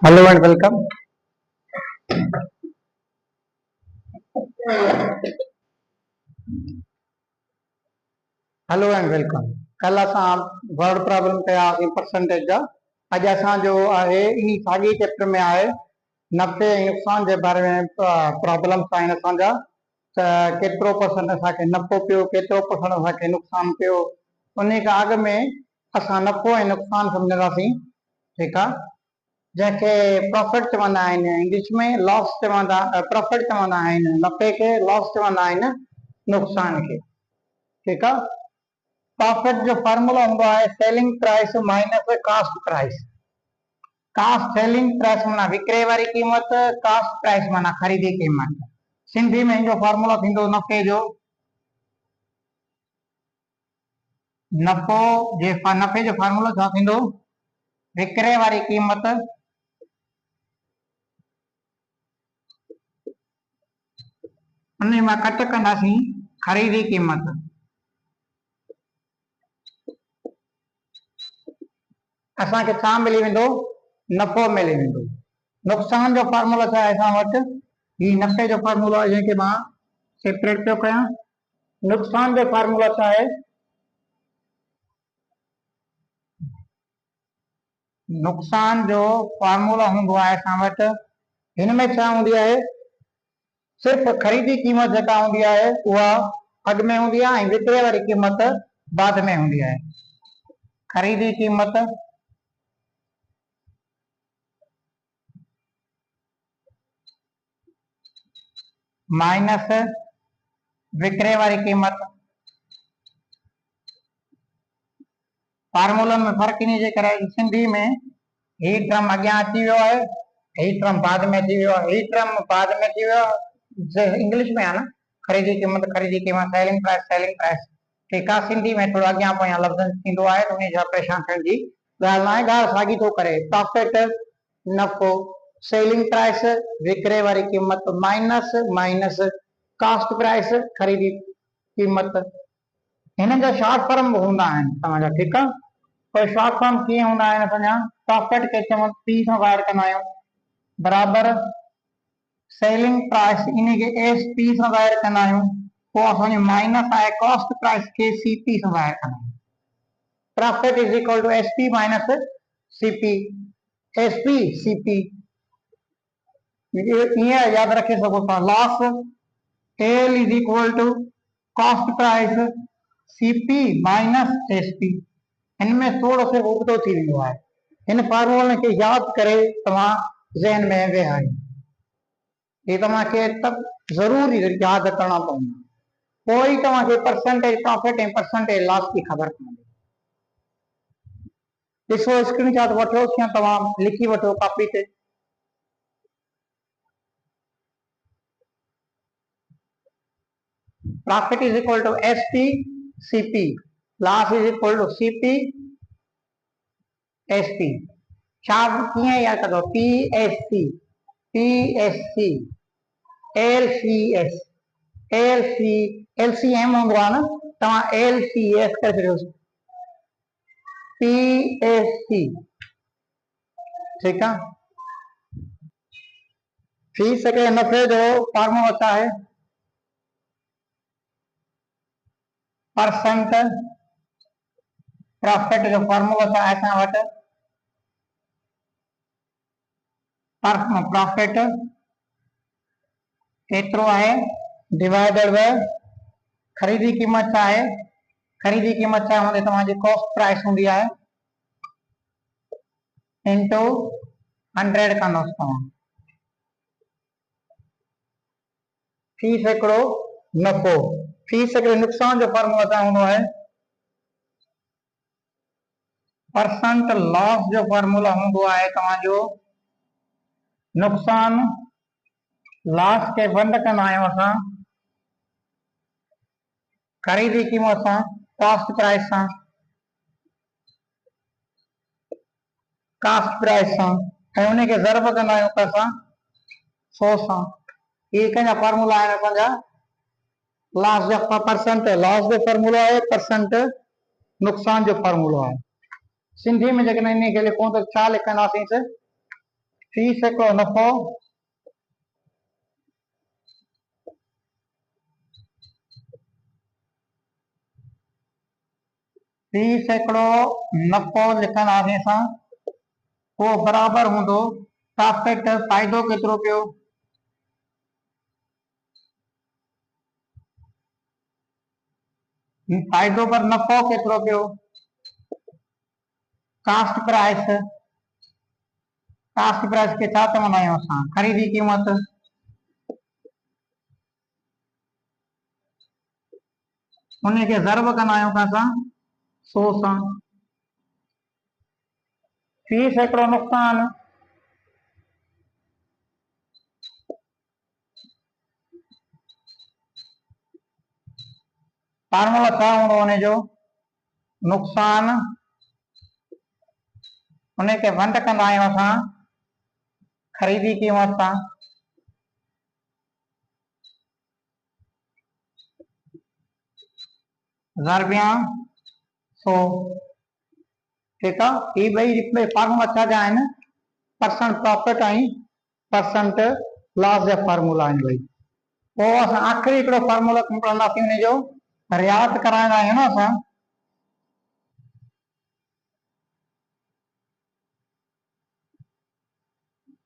Hello and welcome. Hello and welcome. कल असां word problem कयासीं परसेंटेज जा। अॼु असांजो आहे इन साॻी चैप्टर में आहे नफ़े ऐं नुक़सान जे बारे में प्रॉब्लम्स आहिनि असांजा। त केतिरो परसेंट असांखे नफ़ो पियो, केतिरो परसेंट असांखे नुक़सान पियो, उन खां अॻु में असां नफ़ो ऐं नुक़सान सम्झंदासीं। ठीकु आहे, जंहिंखे प्रॉफिट चवंदा आहिनि, इंग्लिश में लॉस चवंदा, प्रॉफिट चवंदा आहिनि नफ़े खे, लॉस चवंदा आहिनि नुक़सान खे। ठीकु आहे, प्रॉफिट जो फॉर्मूला हूंदो आहे selling price minus cost price. Cost selling price माना विकिरे वारी क़ीमत, कास्ट प्राइस माना ख़रीदी क़ीमत। सिंधी में जो फॉर्मूला थींदो नफ़े जो, नफ़े जो फॉर्मूला छा थींदो? विकिरे वारी क़ीमत उन मां कट कंदासीं ख़रीदी क़ीमत। असांखे छा मिली वेंदो? नफ़ो मिली वेंदो। नुक़सान जो फॉर्मूला छा आहे असां वटि? ही नफ़े जो फॉर्मूला जंहिंखे मां सेपरेट पियो कयां। नुक़सान जो फॉर्मूला छा आहे? नुक़सान जो फॉर्मूला हूंदो आहे असां वटि, हिन में छा हूंदी आहे? सिर्फ़ ख़रीदी क़ीमत जेका हूंदी आहे उहा अॻु में हूंदी आहे ऐं विकिरे वारी क़ीमत बाद में हूंदी आहे। ख़रीदी क़ीमत माइनस विकिरे वारी क़ीमत। फार्मूलनि में फ़र्क़ु इन जे करे सिंधी में ही टर्म अॻियां अची वियो आहे, ही टर्म बाद में अची वियो आहे। ही टर्म बाद में अची वियो आहे इंग्लिश में आहे न, ख़रीदी क़ीमत सेलिंग प्राइस। ठीकु आहे, सिंधी में थोरो अॻियां पोयां लफ़्ज़ थींदो आहे त उन जा परेशान थियण जी ॻाल्हि न आहे। ॻाल्हि साॻी थो करे, प्रॉफिट नफ़ो, सेलिंग प्राइस विकिरे वारी क़ीमत, माइनस कास्ट प्राइस ख़रीदी क़ीमत। हिन जा शॉर्ट फॉर्म हूंदा आहिनि तव्हांजा। ठीकु आहे, पर शॉर्ट फॉर्म कीअं हूंदा आहिनि असांजा? प्रॉफिट खे चवनि पी सां ज़ाहिर कंदा आहियूं, बराबर सेलिंग प्राइस इन खे एस पी सां ज़ाहिर कंदा आहियूं, पोइ असांजो माइनस आहे कॉस्ट प्राइस खे सी पी सां ज़ाहिर कंदा आहियूं। Profit is equal to S P minus C P, S P C P. ईअं यादि रखे सघो था, loss L is equal to cost price CP minus SP. इनमें थोड़ो सो उबतो थी वेंदो आहे। इन फार्मूले खे यादि करे तव्हां ज़हन में वेहारियो, ये तव्हांखे ज़रूरी यादि करणा पवंदा, पोइ ई तव्हांखे परसेंटेज प्रॉफिट ऐं परसेंटेज लॉस की ख़बर पवंदी। ॾिसो, स्क्रीनशॉट वठो या तव्हां लिखी वठो कॉपी ते। Profit is equal to S P C P, loss is equal to C P S P. छा कीअं यादि कंदो? P S C, P S C, L C S, L C M हूंदो आहे न, तव्हां एल सी एस करे छॾियोसि, P S सी। ठीकु आहे, थी सके नफ़े जो फॉर्मूला छा आहे? परसेंट प्रॉफिट जो फॉर्मूला छा आहे असां वटि? प्रॉफिट केतिरो आहे डिवाइडेड बाय ख़रीदी क़ीमत छा आहे? ख़रीदी क़ीमत छा हूंदी? तव्हांजी कॉस्ट प्राइस हूंदी आहे इंटू 100 कंदोसि तव्हां, फी सैकड़ो नफ़ो। फी सैकड़ो नुक़सान जो फॉर्मूला छा हूंदो आहे? परसेंट लॉस जो फॉर्मूला हूंदो आहे तव्हांजो नुक़सान लॉस खे बंदि कंदा आहियूं असां ख़रीदी क़ीमत सां, कॉस्ट प्राइस सां, कास्ट प्राइस सां, ऐं उन खे ज़रब कंदा आहियूं कंहिंसां? 100 सां। इहे कंहिंजा फॉर्मूला आहिनि असांजा लॉस जो। परसेंट लॉस जो फॉर्मूला आहे, परसेंट नुक़सान जो फॉर्मूला आहे। सिंधी में जेकॾहिं इन खे लिखूं त छा लिखंदासीं? फी सैकड़ो नफ़ो फी सैकड़ो नफ़ो लिखंदासीं असां, वो बराबर हूंदो प्रॉफिट फ़ाइदो केतिरो पियो, फ़ाइदो पर नफ़ो केतिरो पियो, कास्ट प्राइस, कास्ट प्राइस के छा चवंदा आहियूं असां, ख़रीदी कीमत, उनखे ज़र्ब कंदा आहियूं असां 100 सां। फी सैकड़ो नुक़सान फार्मूला छा हूंदो उनजो, नुक़सान उनखे वंड कंदा आहियूं असां ख़रीदी कीमत सां, ज़रबिया 100। ठीक है, ये ॿई फार्मूला छा जा आहिनि, परसेंट प्रॉफिट ऐं परसेंट लॉस जा फार्मूला आहिनि ॿई। पोइ असां आख़िरी हिकिड़ो फार्मूला पढ़ंदासीं, उनजो रियात कराईंदा आहियूं न असां,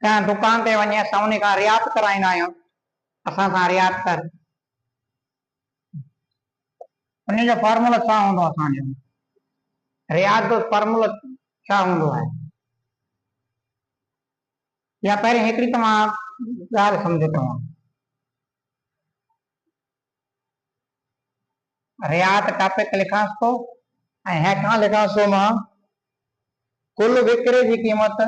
कंहिं दुकान ते वञी असां उन खां रियात कराईंदा आहियूं, असां सां रियात कर, उनजो फार्मूला छा हूंदो असांजो, रियात जो फार्मूला छा हूंदो आहे, या पहिरीं हिकिड़ी तव्हां ॻाल्हि सम्झो, तव्हां रियात टॉपिक लिखांसि थो ऐं हेठां लिखांसि थो मां कुल विकिरे जी क़ीमत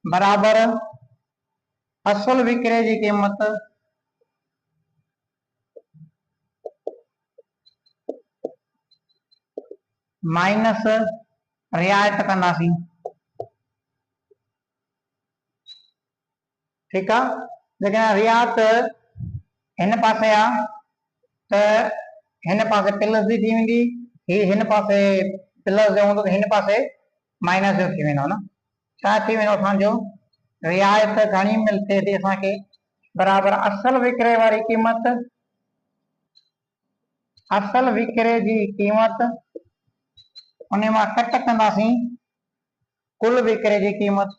बराबर असुल विकिरे जी क़ीमत माइनस रियायत कंदासीं। ठीक है, लेकिन रियात हिन पासे आ त हिन पासे प्लस जी थी वेंदी, हिन पासे प्लस जो हूंदो त हिन पासे माइनस जो थी वेंदो न, छा थी वेंदो असांजो, रियायत घणी मिलते थी असांखे, बराबर असल विकिरे वारी क़ीमत, असल विकिरे जी क़ीमत उन मां कट कंदासीं कुल विकिरे जी क़ीमत,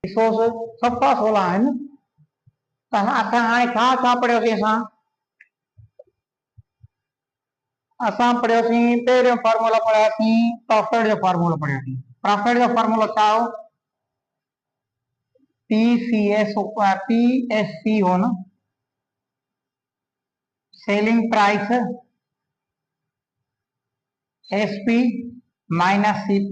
सफ़ा 16 आहिनि। त असां हाणे छा पढ़ियोसीं, असां पढ़ियोसीं पहिरियों फार्मूला पढ़ियासीं प्रॉफिट जो फार्मूला पढ़ियोसीं, प्रॉफिट जो फार्मूला छा हो, PSC हो न, selling price SP minus CP।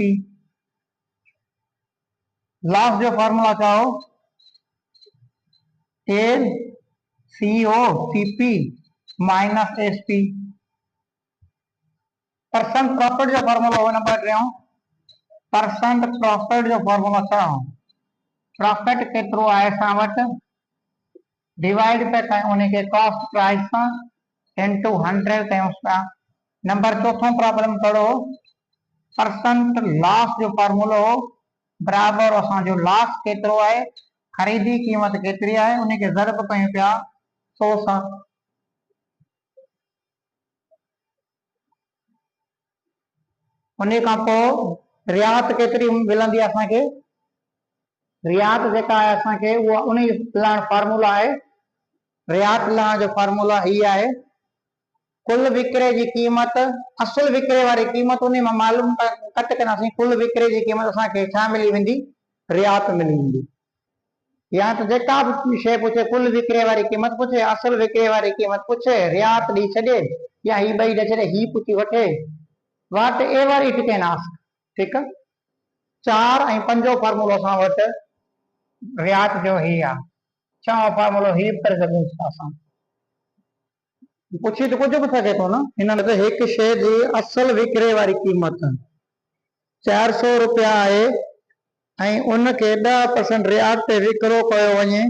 Loss जो फार्मूला क्या हो, CO CP minus SP। Percent profit जो फार्मूला हो न पढ़ रहे हो, परसेंट प्रॉफिट जो फार्मूला क्या हो, प्रॉफिट केतिरो आहे असां वटि, डिवाइड पे कयूं उनखे कॉस्ट प्राइस सां इनटू 100 कयूंसि पिया। नंबर चौथों प्रॉब्लम करो, परसेंट लॉस जो फार्मूलो हो बराबर असांजो लॉस केतिरो आहे, ख़रीदी कीमत केतिरी आहे, उनखे ज़र्ब कयूं पिया 100 सां। उन खां पोइ रियात केतिरी मिलंदी आहे असांखे, रियात जेका आहे असांखे उहा उन लाइ फार्मूला आहे, रियात लाइ जो फार्मूला ही आहे, कुल विकिरे जी क़ीमत असुल विकिरे वारी क़ीमत उन मां मालूम कट कंदासीं, कुल विकिरे जी क़ीमत असांखे छा मिली वेंदी, रियात मिली वेंदी। या तो जेका भी शइ पुछे, कुल विकिरे वारी क़ीमत पुछे, असुल विकिरे वारी क़ीमत पुछे, रियात ॾेई छॾे या ही ॿई ॾेई छॾे, ही पुछी वठे, वाट एवर इट कैन आस्क। ठीक है, 4 ऐं 5 फार्मूलो असां वटि रियात जो ही आहे, 6 फार्मूलो ही करे सघूं था असां, पुछी तो कुछ भी सके थो न, हिन में हिकु शइ जी असल विकिरे वारी क़ीमत 400 रुपया है ऐं उनखे 10% रियायत ते विकिरो कयो वञे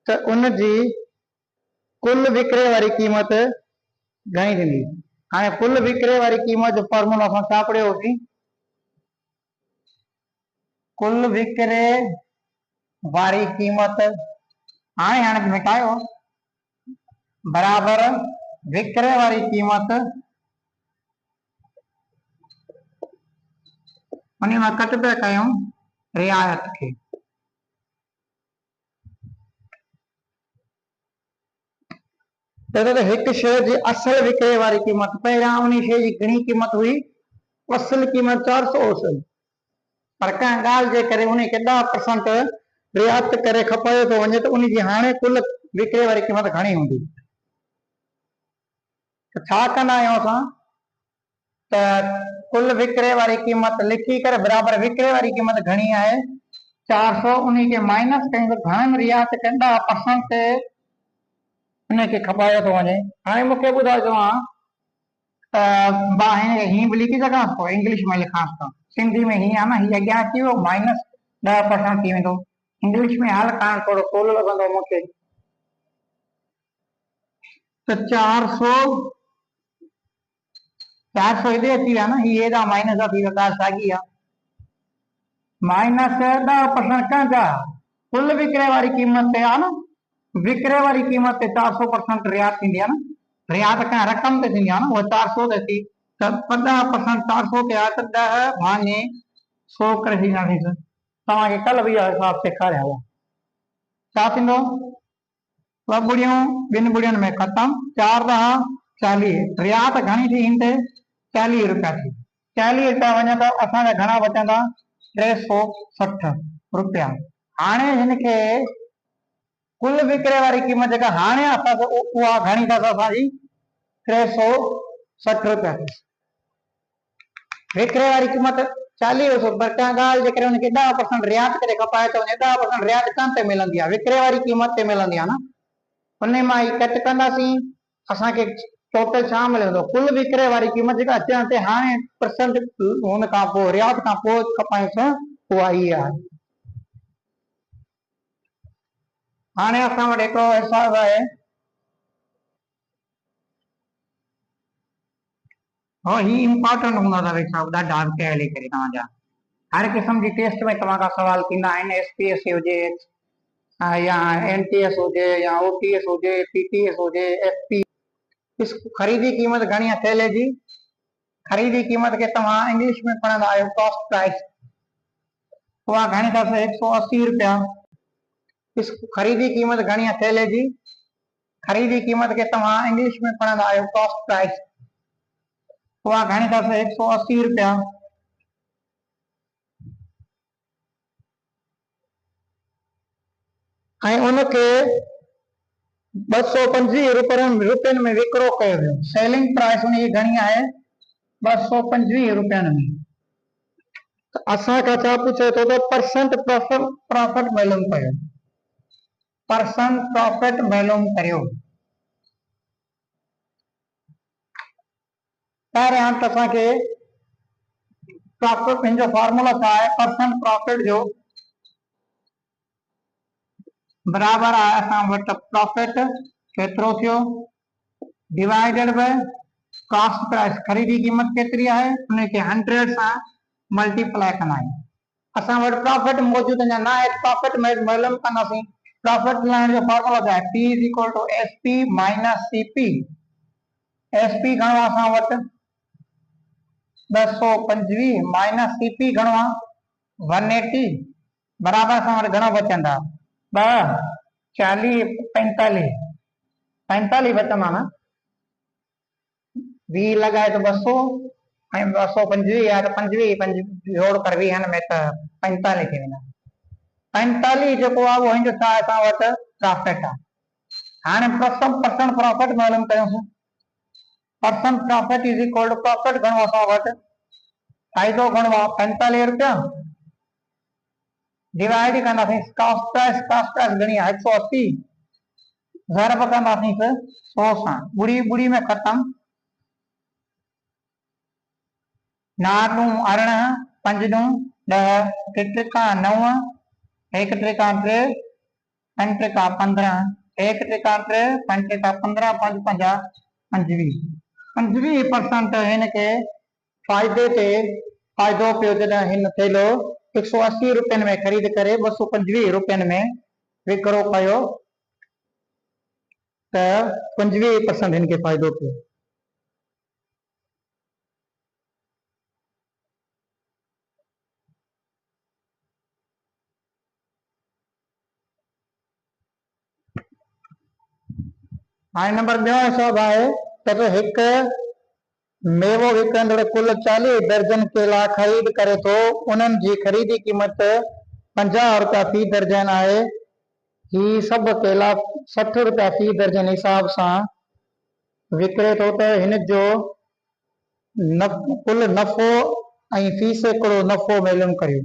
त उन जी कुल विकिरे वारी क़ीमत घणी थींदी। हाणे कुल विकिरे वारी क़ीमत जो फॉर्मूला असां छा पढ़ियोसीं? कुल विकिरे वारी क़ीमत हाणे मिटायो बराबर विकिरे वारी क़ीमत उन मां कट पिया कयूं रियायत खे। एक शइ जी असल विकिरे वारी क़ीमत पहिरियां उन शइ जी घणी क़ीमत हुई, असल क़ीमत 400 हुई, पर कंहिं ॻाल्हि जे करे उनखे 10% रियायत करे खपायो थो वञे त उन जी हाणे कुल विकिरे वारी क़ीमत घणी हूंदी। त छा कंदा आहियूं असां त कुल विकिरे वारी क़ीमत लिखी करे बराबर विकिरे वारी क़ीमत घणी आहे 400 उनखे माइनस कयूं त घणनि रियायत के 10% उनखे खपायो थो वञे। हाणे मूंखे ॿुधायो तव्हां हीअं बि लिखी सघां थो, इंग्लिश में लिखां थो, सिंधी में हीअं आहे न, हीअ अॻियां अची वियो माइनस 10% थी वेंदो, इंग्लिश में हल करणु थोरो सवलो लॻंदो मूंखे। त 400 हेॾे अची विया न, हीअ हेॾा माइनस थी विया, ॻाल्हि साॻी आहे। माइनस 10% कंहिंजा कुल विकिरे वारी क़ीमत ते आहे न, विकिरे वारी क़ीमत ते 400% रियायत थींदी आहे न, रियायत कंहिं रक़म ते थींदी आहे न, उहा 400 ते थी त 10% 400 ते आहे त 10 भाङे 100 करे छॾींदासीं। तव्हांखे कल्ह बि इहो हिसाब सेखारिया हुआ। छा थींदो? ॿ ॿुड़ियूं ॿिनि ॿुड़ियुनि में ख़तम, 4 ॾह 40, रियायत घणी थी हिन ते 40 रुपया थी, 40 रुपया वञे त असांजा घणा बचंदा 360 रुपया। हाणे हिनखे कुल विकिरे वारी क़ीमत जेका हाणे असांखे उहा घणी अथसि असांजी 360 रुपया। विकिरे वारी क़ीमत 40 हुई, पर कंहिं ॻाल्हि जे करे हुनखे 10% रियायत करे खपाए थो वञे, 10% रियायत कान ते मिलंदी आहे, विकिरे वारी क़ीमत ते मिलंदी आहे न, उन मां ई कट कंदासीं असांखे टोटल छा मिलंदो? कुल विकिरे वारी क़ीमत जेका अचण ते हाणे परसेंट हुन खां पोइ रियायत खां पोइ खपायूं उहा ई आहे। हाणे असां वटि हिकिड़ो हिसाब आहे, हाँ ही इम्पोर्टेंट हूंदा अथव हिसाब, ॾाढा अॻिते हली करे तव्हांजा हर क़िस्म जी टेस्ट में तव्हां खां सवाल थींदा आहिनि, एसपीएससी हुजे या एनटीएस हुजे या ओटीएस हुजे, पीटीएस हुजे, एफपी। खरीदी कीमत घणी आहे थैले जी? खरीदी कीमत के तव्हां इंग्लिश में पढ़ंदा आहियो कॉस्ट प्राइस, उहा घणी अथसि 180 रुपया। खरीदी कीमत घणी आहे थैले जी? खरीदी कीमत के तव्हां इंग्लिश में पढ़ंदा आहियो कॉस्ट प्राइस, उहा घणी अथसि 180 रुपया। ऐं उनखे 225 रुपयनि में विकिरो कयो वियो, सेलिंग प्राइस उनजी घणी आहे 225 रुपयनि में। त असां खां छा पुछे थो त परसेंट प्रॉफिट मालूम कयो, परसेंट प्रॉफिट मालूम करियो। पहिरियां त असांखे प्रॉफिट जो फॉर्मूला छा आहे? परसेंट प्रॉफिट जो बराबर आहे असां वटि प्रॉफिट केतिरो थियो डिवाइडेड बाय कॉस्ट प्राइस, खरीदी कीमत केतिरी आहे उनखे 100 सां मल्टीप्लाई कंदा आहियूं। असां वटि प्रॉफिट मौजूदु अञा न आहे, प्रॉफिट मालूम कंदासीं। प्रॉफिट लाइण जो फॉर्मूला छा आहे? P = SP - CP। SP घणो आहे असां वटि 225 माइनस CP घणो आहे 180, बराबर असां वटि घणो बचंदा 2 40 45 बचंदा न, 20 लॻाए त 200 ऐं 225 आहे त 25 जोड़ कर 20 में त 45 थी वेंदा। 45 जेको आहे उहो हिन छा असां वटि प्रॉफिट आहे। हाणे परसेंट प्रॉफिट मालूम कयोसीं, percent profit is equal to profit घणो असां वटि फ़ाइदो घणो आहे 45 रुपया डिवाइड कंदासीं कॉस्ट प्राइस घणी आहे 180, ज़रब कंदासीं 100 सां, ॿुड़ी ॿुड़ी में ख़तम, 9 × 18 पंज नू 10, टे त्रिका 9, एक त्रिका 3, पंज त्रिका 15, एक त्रिका 3, पंज त्रिका 15, पंज पंजा 25, 25% हिनखे फ़ाइदे ते फ़ाइदो पियो जॾहिं हिन थेलो 180 रुपयनि में ख़रीद करे 225 रुपयनि में विकिरो कयो त 25% हिनखे फ़ाइदो पियो। हाणे नंबर ॿियों हिसाब आहे त हिकु मेवो विकणंदड़ कुल 40 दर्जन केला ख़रीद करे थो, उन्हनि जी ख़रीदी क़ीमत 50 रुपया फी दर्जन आहे। ही सभु केला 60 रुपया फी दर्जन हिसाब सां विकिरे थो त हिन जो कुल नफ़ो ऐं फी सैकड़ो नफ़ो मालूम करियो।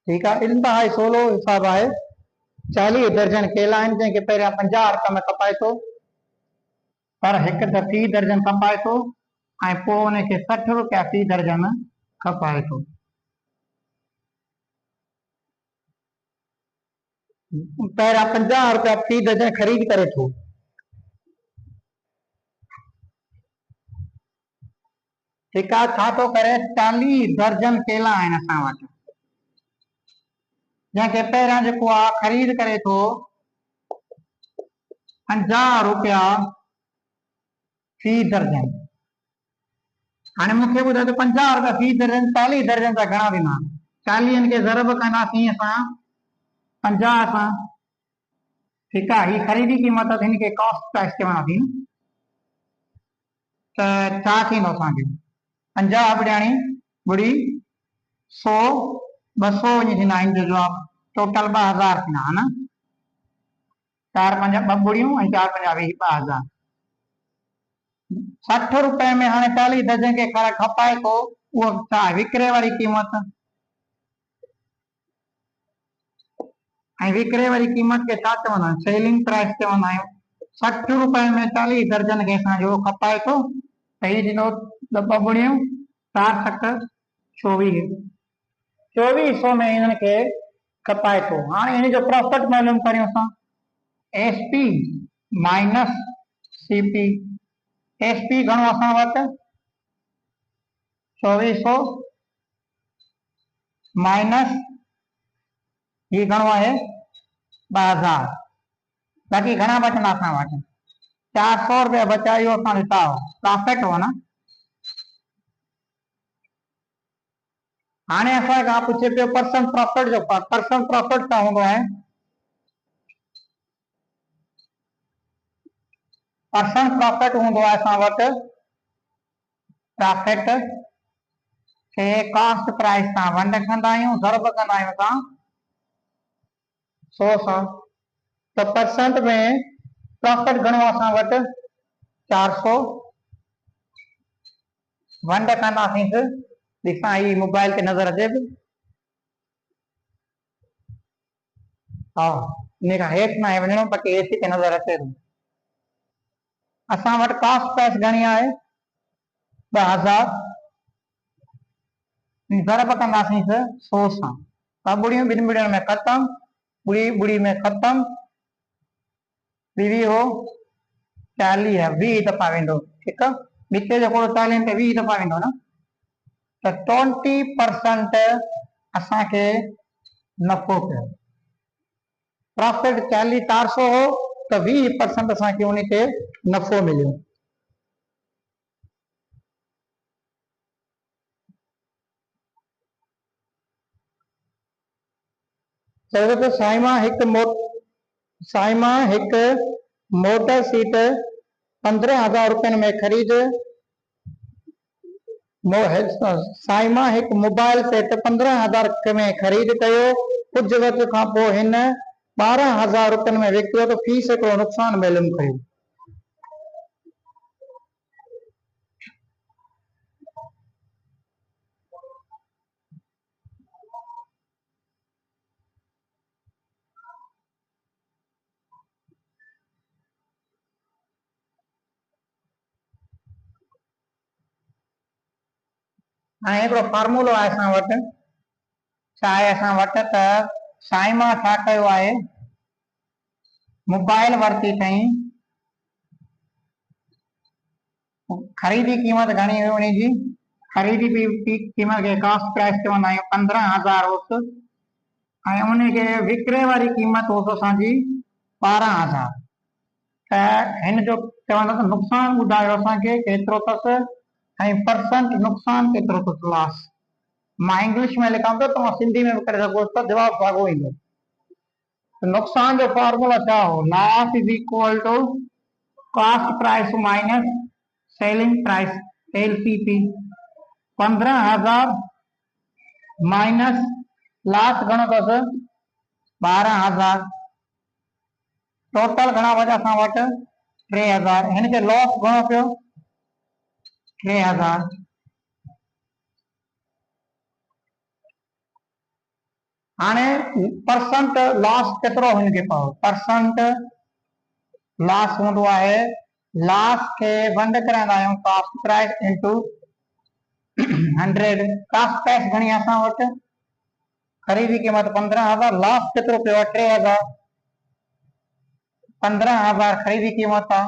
ठीकु आहे, इंतिहाई सवलो हिसाब आहे। 40 दर्जन केला आहिनि जंहिंखे पहिरियां 50 रुपया में कपाए थो, पर हिकु त फी दर्जन कपाए थो ऐं पोइ उनखे 60 रुपया फी दर्जन कपाए थो। पहिरियां 50 रुपया फी दर्जन ख़रीद करे थो। ठीकु आहे, छा थो करे 40 दर्जन केला आहिनि असां वटि, जंहिंखे पहिरियां जेको आहे ख़रीद करे थो 50 रुपया फी दर्जन। हाणे मूंखे ॿुधायो त 50 रुपया फी दर्जन 40 दर्जन जा घणा थींदा? 40 खे ज़रब कंदासीं असां 50 सां। ठीकु आहे, ही ख़रीदी क़ीमत हिन खे कॉस्ट प्राइस चवंदासीं। त छा थींदो असांखे? 50 ॿुड़ियाणी ॿुड़ी 100 200 ईअं थींदा आहिनि जो जवाब, टोटल 2000 थींदा है ना। 4 5 2 ॿुड़ियूं ऐं 4 5 20 2000। 60 रुपए में हाणे 40 दर्जन खे खपाए थो, उहो छा विकिरे वारी क़ीमत, ऐं विकिरे वारी क़ीमत खे छा चवंदा आहियूं? सेलिंग प्राइस चवंदा आहियूं। 60 रुपए में 40 दर्जन खे असांजो खपाए थो त हीउ थींदो 2 ॿुड़ियूं 4 7 24, 2400 में हिननि खे खपाए थो। हाणे हिन जो प्रॉफिट मालूम करियूं असां। SP minus CP. एसपी घणो असां वटि 2400 माइनस ही घणो आहे 2000, बाक़ी घणा बचंदा असां वटि? 400 रुपया बचा, इहो असां ॾिठा हो, प्रॉफिट हो न। हाणे असां खां पुछे पियो परसेंट प्रॉफिट जो। परसेंट प्रॉफिट छा हूंदो आहे? परसेंट प्रॉफिट हूंदो आहे असां वटि प्रॉफिट खे कॉस्ट प्राइस सां वंड कंदा आहियूं, ज़रब कंदा आहियूं असां 100 सां। त परसेंट में प्रॉफिट घणो असां वटि 400, वंड कंदासीं। ॾिसां ही मोबाइल ते नज़र अचे थी? हा, इन खां हेठि न आहे वञिणो, बाक़ी एसी ते नज़र अचे थो। असां वटि कॉस्ट प्राइस घणी आहे 2000, ज़रब कंदासीं 100 सां। 2 ॿुड़ियूं 2 ॿुड़ियुनि में ख़तम, ॿुड़ी ॿुड़ी में ख़तम, 20 हो 40 20 दफ़ा वेंदो। ठीकु आहे, नीचे जेको 40 ते 20 दफ़ा वेंदो न, त 20% असांखे नफ़ो पियो। प्रॉफिट 400 हो त 20% असांखे उन ते नफ़ो मिलियो। त साइमा हिकु मोटर सीट 15,000 रुपयनि में ख़रीद, साइमा हिकु मोबाइल सेट 15,000 में ख़रीद कयो। कुझु वक़्त खां पोइ हिन 12,000 रुपयनि में विकियो त फी सैकड़ो नुक़सान मालूम कयो। हाणे हिकिड़ो फॉर्मूलो आहे असां वटि, छा आहे असां वटि त साइमा छा कयो आहे, मोबाइल वरिती अथई, ख़रीदी कीमत घणी हुई उन जी, ख़रीदी कीमत खे कॉस्ट प्राइस चवंदा आहियूं 15,000 हुअसि, ऐं उनखे विकिरे वारी कीमत हुअसि असांजी 12,000। त हिन जो चवंदा त नुक़सान ॿुधायो असांखे केतिरो अथसि ऐं परसेंट नुक़सान केतिरो अथसि लॉस। मां इंग्लिश में लिखां थो, तव्हां सिंधी में बि करे सघो था, जवाब साॻियो ईंदो। नुक़सान जो फॉर्मूला छा हो, loss is equal to cost price minus selling price, LCP। 15,000 minus loss घणो अथसि 12,000, टोटल घणा बचा असां वटि 3,000, हिन खे लॉस घणो पियो 3,000। हाणे परसेंट लॉस केतिरो हिनखे पवो, परसेंट लॉस हूंदो आहे, लॉस खे वंड कराईंदा आहियूं cost price into 100। Cost price घणी आहे असां वटि, ख़रीदी कीमत 15,000, लॉस केतिरो पियो आहे 3,000। 15,000 ख़रीदी कीमत आहे,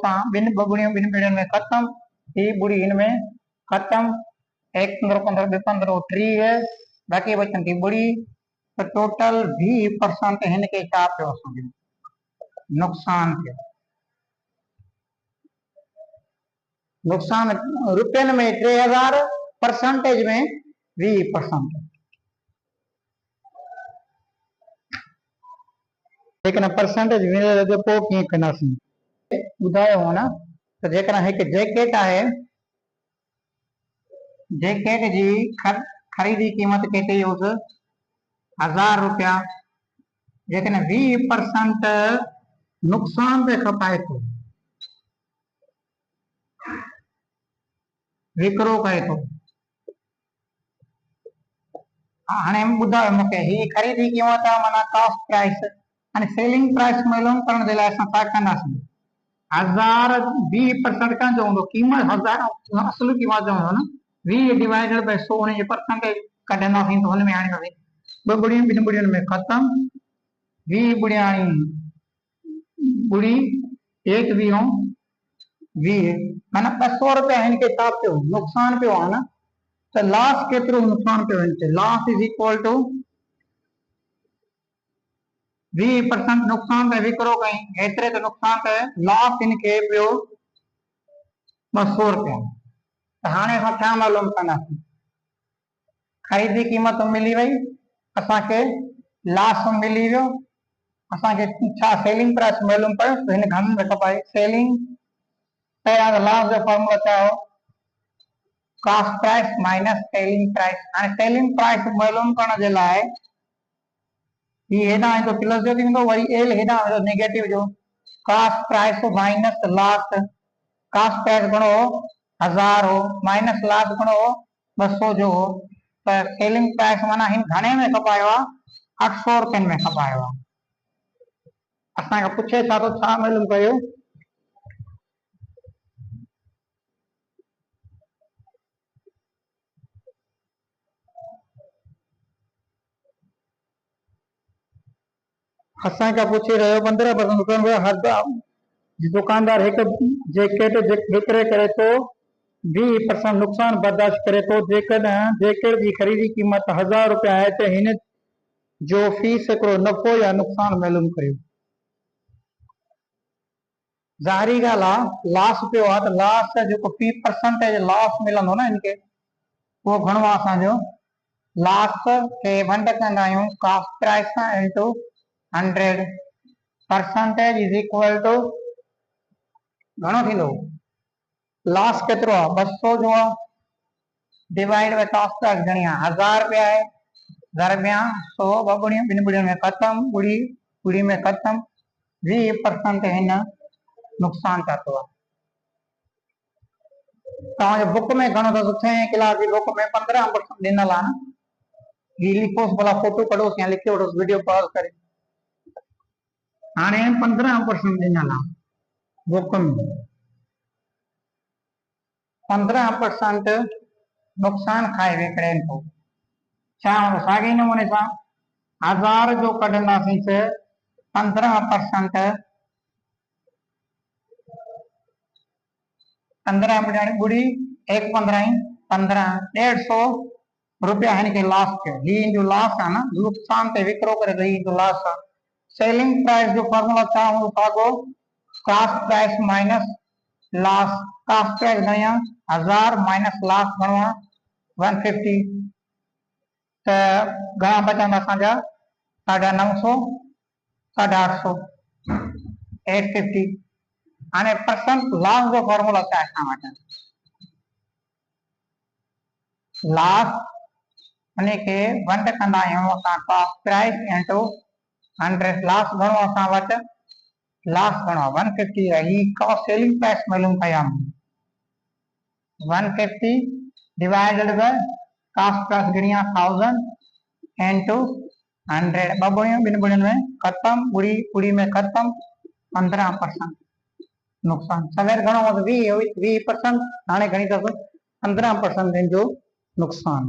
सां, ॿिनि ॿुड़ियूं ॿिनि ॿुड़ियुनि में ख़तम, हीअ ॿुड़ी हिन में ख़तम, 1 15 15 2 15 30, बाक़ी बचनि थी ॿुड़ी, त टोटल 20% हिनखे छा पियो असांजो नुक़सान थियो। नुक़सान रुपयनि में 3,000, परसेंटेज में 20%। लेकिन परसेंटेज पोइ कीअं कंदासीं, ॿुधायो हो न, त जेकॾहिं हिकु जैकेट आहे, जैकेट जी ख़रीदी कीमत केतिरी हुअसि 1,000 रुपया, जेकॾहिं 20% नुक़सान ते खपाए थो, विकिरो करे थो। हाणे ॿुधायो मूंखे, ही ख़रीदी कीमत आहे माना कॉस्ट प्राइस, हाणे सेलिंग प्राइस मालूम करण जे लाइ असां छा कंदासीं, 1,000 20% कंहिंजो हूंदो, कीमत 1,000 असुल कीमत जो हूंदो न, 20 डिवाइडेड बाय 100 हुनजी परसेंटेज कढंदासीं त हुन में आणींदासीं, ॿ ॿुड़ियूं ॿिनि ॿुड़ियुनि में ख़तम, 20 ॿुड़िया आणी ॿुड़ी, 1 वीहों 20, माना 200 रुपया हिनखे छा पियो नुक़सान पियो आहे न, त लॉस केतिरो नुक़सान पियो हिनखे, लॉस इज इक्वल टू 20% नुक़सान ते विकिरो कई, एतिरे ते नुक़सान ते लॉस हिनखे पियो 200 रुपया। त हाणे असां छा मालूम कंदासीं, ख़रीदी कीमत मिली वई, असांखे लॉस मिली वियो, असांखे छा सेलिंग प्राइस मालूम पियो, त हिन घणनि में खपाए सेलिंग, पहिरियां लॉस जो फॉर्मूला छा हो, cost price minus selling price. हाणे सेलिंग प्राइस मालूम करण जे लाइ ये हेॾां वेंदो प्लस जो थींदो, वरी एल हेॾां वेंदो नेगेटिव जो, cost price minus loss, cost price घणो हो 1,000 हो, माइनस लॉस घणो हो 200 जो हो, त सेलिंग प्राइस माना हिन घणे में खपायो आहे 800 रुपयनि में खपायो आहे। असांखे पुछे छा थो, छा मालूम कयो, असांखां पुछी रहियो 15% दुकानदार हिकु जैकेट विकिरे करे थो, 20% नुक़सान बर्दाश्त करे थो, जेकॾहिं जैकेट जी ख़रीदी कीमत 1,000 रुपया आहे त हिन जो फीस हिकिड़ो नफ़ो या नुक़सान मालूम करियो। ज़ाहिरी ॻाल्हि आहे लॉस पियो आहे, त लॉस जेको परसेंटेज लॉस मिलंदो न हिनखे, उहो घणो आहे असांजो, लॉस खे वंड कंदा आहियूं कॉस्ट प्राइस सां into 100, percentage is equal to घणो थींदो, लॉस केतिरो आहे 200 जो आहे, डिवाइड बाय कॉस्ट प्राइस घणी आहे 1,000 रुपया आहे, दरमिया 100, ॿ ॿुड़ियूं ॿिनि ॿुड़ियुनि में ख़तम, ॿुड़ी ॿुड़ी में ख़तम, 20% हिन नुक़सान ठातो आहे। तव्हांजे बुक में घणो अथसि, 6 क्लास जी बुक में 15% ॾिनल आहे न, हीअ लिखोसि भला, फोटो कढोसि या लिखी वठोसि वीडियो पॉज करे, हाणे 15% ॾिनल आहे बुक में। 15% नुक़सान खाई विकिणनि थो। छा साॻे नमूने सां 1000 जो कढंदासीं त 15% 15 ॿुड़ी 1 15 150 रुपया हिन खे लॉस कयो। ही जो लॉस आहे न, नुक़सान ते विकिरो करे त ही जो लॉस आहे। सेलिंग प्राइस जो फॉर्मूला छा हूंदो साॻो, cost price minus loss. Cost price घणी आहे 1000 माइनस लॉस घणो आहे 150, त घणा बचंदा असांजा 950 850 850। हाणे परसेंट लॉस जो फॉर्मूला छा आहे असां वटि, लॉस उन खे वंड कंदा आहियूं असां कॉस्ट प्राइस इंटू 100। लॉस घणो आहे असां वटि, लॉस घणो आहे 150 आहे। ही कॉस्ट सेलिंग प्राइस मालूम कया 150 डिवाइडेड बाय कॉस्ट प्राइस घणी आहे 1000 इंटू 100। ॿ ॿुड़ियूं ॿिनि ॿुड़ियुनि में ख़त्म, ॿुड़ी ॿुड़ी में ख़त्म। 15% नुक़सान। सवेर घणो हो 20%, हाणे घणी अथसि 15% जो नुक़सान।